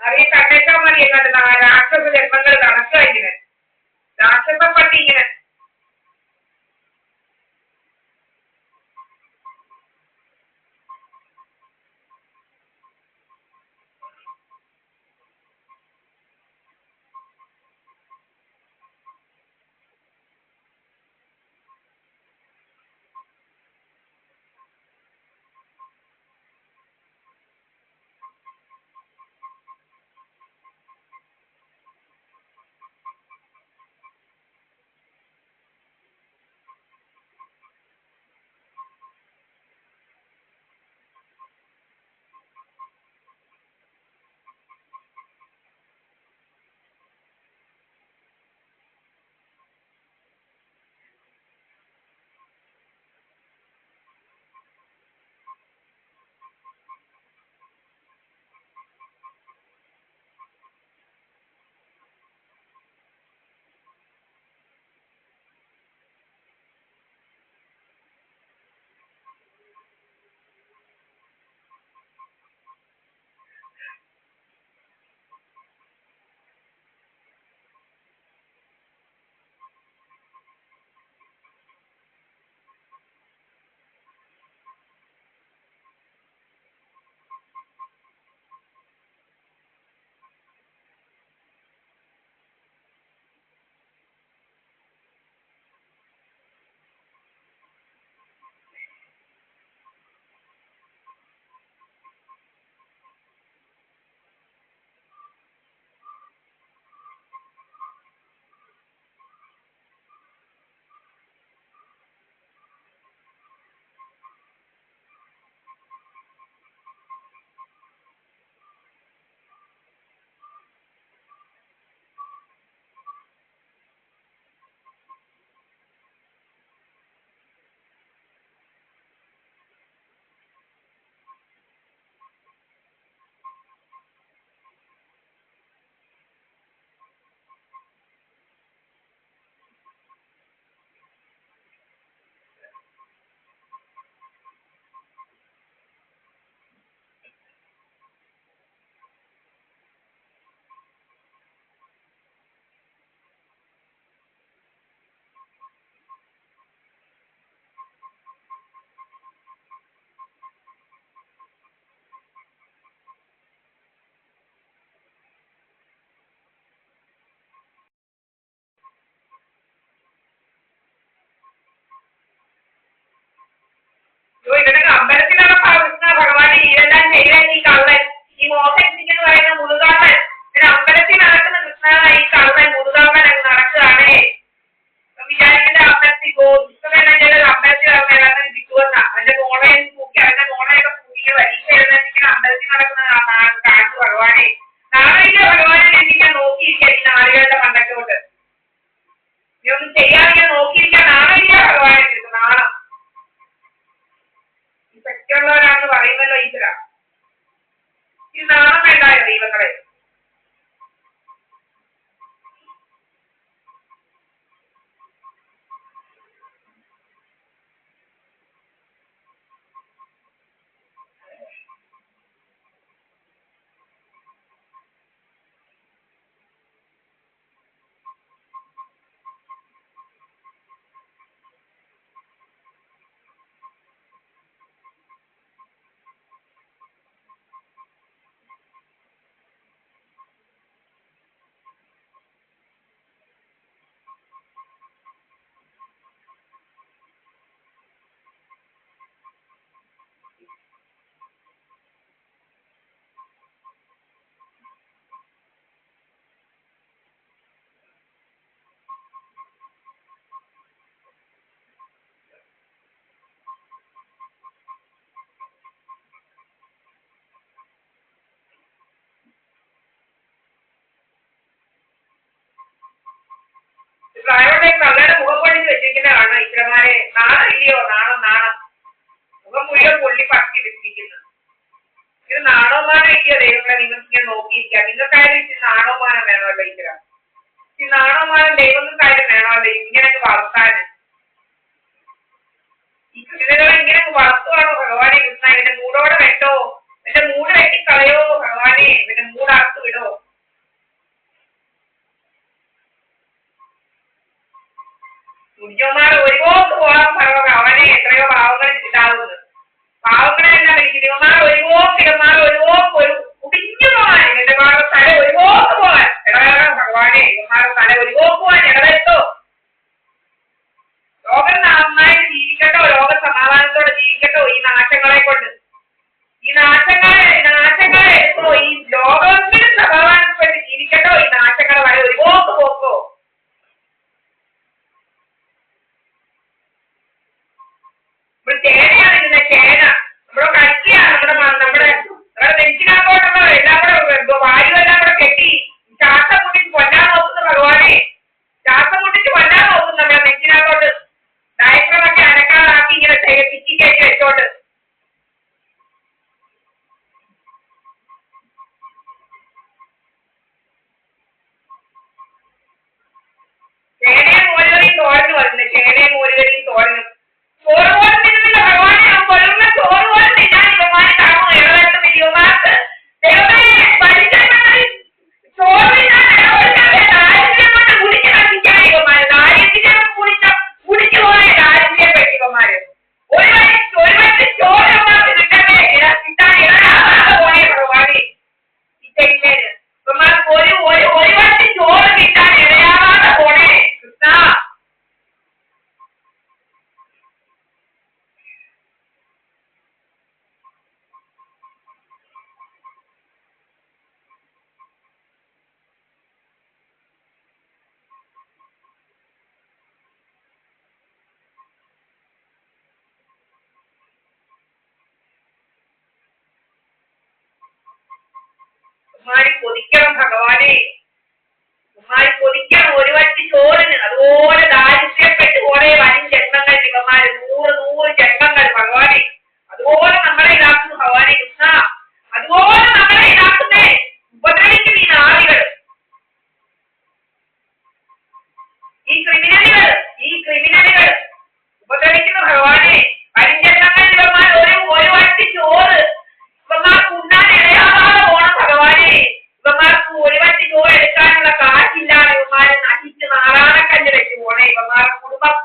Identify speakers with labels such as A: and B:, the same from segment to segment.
A: അറിയ കണ്ടേക്കാൻ മതി എങ്ങാണ്ട് രാക്ഷസ ജന്മങ്ങൾ നടക്കുക ഇങ്ങനെ രാക്ഷസ പട്ടി ഇങ്ങനെ. ഇവരുടെ അമ്പലത്തിലുള്ള കൃഷ്ണ ഭഗവാനെ ഇതെല്ലാം ചെയ്ത ഈ കള്ളൻ ഈ മോഹൻ സിംഗ് എന്ന് പറയുന്ന മുതുകാപ്പൻ അമ്പലത്തിൽ നടക്കുന്ന കൃഷ്ണ ഈ കള്ളൻ മുതുകാപ്പൻ അങ്ങ് നടക്കുകയാണേ വിചാരിക്കുന്ന അമ്പലത്തിൽ പുസ്തകമെല്ലാം ചെയ്തത് അമ്പലത്തിൽ കിട്ടുമെന്ന അതിന്റെ മോളയും തൂക്കി അതിന്റെ മോളയൊക്കെ തൂക്കി പരീക്ഷ എഴുന്നേറ്റിങ്ങനെ അമ്പലത്തിൽ നടക്കുന്ന കാണുന്നു ഭഗവാനെ. നാളെ ഭഗവാനെ ഞാൻ നോക്കിയിരിക്കുക ഈ നാളുകളുടെ മണ്ടക്കോട്ട് ഇതൊന്നും ചെയ്യാതെ നോക്കിയിരിക്കാൻ നാളെ ഭഗവാനെ നാളെ ശക്തിയുള്ളവരാണെന്ന് പറയുന്നല്ലോ ഈശ്വര. ഇത് നാണം വേണ്ടായോ ദൈവങ്ങളെ? പ്രായമുള്ള കള്ളയുടെ മുഖം പൊളിച്ച് വെച്ചിരിക്കുന്ന കാണാം ഈശ്വരന്മാരെ. നാണം ഇല്ലയോ? നാണം നാണം മുഖം മുഴുവൻ പൊള്ളി പറ്റി വെച്ചിരിക്കുന്നു. ഇത് നാണോമാനം ഇല്ലയോ ദൈവങ്ങളെ? നിങ്ങൾക്ക് ഇങ്ങനെ നോക്കിയിരിക്കാം. നിങ്ങൾക്കായാലും ഇച്ചിരി നാണോമാനം വേണമല്ലോ ഈശ്വര. ഈ നാണോമാനം ദൈവങ്ങൾക്കായാലും വേണമല്ലോ ഇങ്ങനെയൊക്കെ വളർത്താന്. ഈ കൃഷികളെ ഇങ്ങനെ വളർത്തുവാണോ ഭഗവാനെ കൃഷ്ണ? ഇതിന്റെ മൂടോടെ വെട്ടോ? എന്റെ മൂട് വെട്ടിക്കളയോ ഭഗവാനെ? ഇതിന്റെ മൂടർത്ത് വിടോ? കുഞ്ഞന്മാർ ഒരുപോക്ക് പോകാൻ ഭഗവാനെ എത്രയോ പാവങ്ങൾ ഉണ്ടാകുന്നത്. പാവങ്ങളെല്ലാം വിളിക്കുന്നു ഇവന്മാർ ഒരുപോക്ക് ഒരു കുടിഞ്ഞു പോകാൻ ഇവന്മാരുടെ തല ഒരുപോക്ക് പോകാൻ ഭഗവാനെ ഇവന്മാരുടെ തല ഒരുപോക്ക് പോകാൻ ഇടവരുത്തോ. ലോകം നന്നായി ജീവിക്കട്ടോ, ലോക സമാധാനത്തോടെ ജീവിക്കട്ടോ. ഈ നാശങ്ങളെ കൊണ്ട് ഈ നാശങ്ങളെ എടുക്കോ. ഈ ലോകമെങ്കിലും സമാധാനപ്പെട്ട് ജീവിക്കട്ടോ. ഈ നാശങ്ങളെ വരെ ഒരുപോക്ക് പോക്കോ. നമ്മൾ ചേനയാണ് ഇങ്ങനെ ചേന നമ്മുടെ കച്ചിയാണ് നമ്മുടെ നെഞ്ചിനകത്തോട്ടുള്ള എല്ലാം കൂടെ വായുവെല്ലാം കൂടെ കെട്ടി ശ്വാസം മുട്ടിച്ച് കൊല്ലാൻ നോക്കുന്ന ഭഗവാനെ, ശ്വാസം മുട്ടിച്ച് കൊല്ലാൻ നോക്കും നമ്മുടെ നെഞ്ചിനകത്തോട്ട് ഡയഫ്രമൊക്കെ അനക്കാതാക്കി ഇങ്ങനെ ചിക്കി കയറ്റി വെച്ചോണ്ട്. ചേനയും മോരുകറിയും തോരന് വരുന്നത്, ചേനയും മോരുകറിയും തോരനും ചോറ് പോലും തിന്നുന്നില്ല ഭഗവാനെ. കൊള്ളുന്ന ചോറ് പോലും തിന്നാൻ ഇവന്മാരെ കാണുമോ? ഇടവരുത്തും ഇവന്മാർക്ക് ദൈവമേ ചോറ് ദാരിദ്ര്യം കൊണ്ട് കുടിച്ച് കത്തിച്ചാണ് ഇവന്മാര്. ദാരിദ്ര്യം കുടിച്ചു പോലെ ദാരിദ്ര്യം പെട്ടി ഇവന്മാര്. ഒരു വറ്റി ചോറ് ഇവന്മാർക്ക് കിട്ടണ്ടേ, കിട്ടാൻ ഇടയാതെ പോണേ ഭഗവാനെ. ഇത്തേന് ഇവന്മാർക്ക് ഒരു വറ്റി ചോറ് കിട്ടാൻ ഇടയാതെ പോണേ കൃഷ്ണ. ഉമ്മാരി കൊതിക്കണം ഭഗവാനെ, ഉമ്മാരി കൊതിക്കണം ഒരു വറ്റി ചോറിന്. അതുപോലെ ദാരിദ്ര്യപ്പെട്ട് പോലെ വരും ജന്മങ്ങൾ ഇവന്മാര് 100 ജന്മങ്ങൾ ഭഗവാനെ. അതുപോലെ നമ്മളെ ഇതാക്കുന്നു ഭഗവാനെ കൃഷ്ണ. അതുപോലെ നമ്മളെ ഇതാക്കുന്നേ ഉപദ്രവിക്കുന്ന ഈ നാളികൾ, ഈ ക്രിമിനലുകൾ ഉപദ്രവിക്കുന്നു ഭഗവാനെ. വരും ജന്മങ്ങൾ ഇവന്മാർ ഒരു വറ്റി ചോറ് ഇവന്മാർക്ക് ഉണ്ണാൻ ഇടയാകാതെ പോണം ഭഗവാനെ. ഇവന്മാർക്ക് ഒരു വറ്റി ചോറ് എടുക്കാനുള്ള കാശില്ലാതെ ഇവന്മാരെ നശിച്ച് നാരായണക്കല്ല് വെച്ച് പോണേ. ഇവന്മാരുടെ കുടുംബം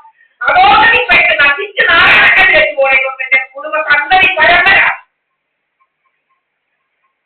A: അതോടൊപ്പം നശിച്ച് നാരായണക്കല്ല് വെച്ച് പോണേ. ഇവന്റെ കുടുംബ സന്തതി പരമ്പര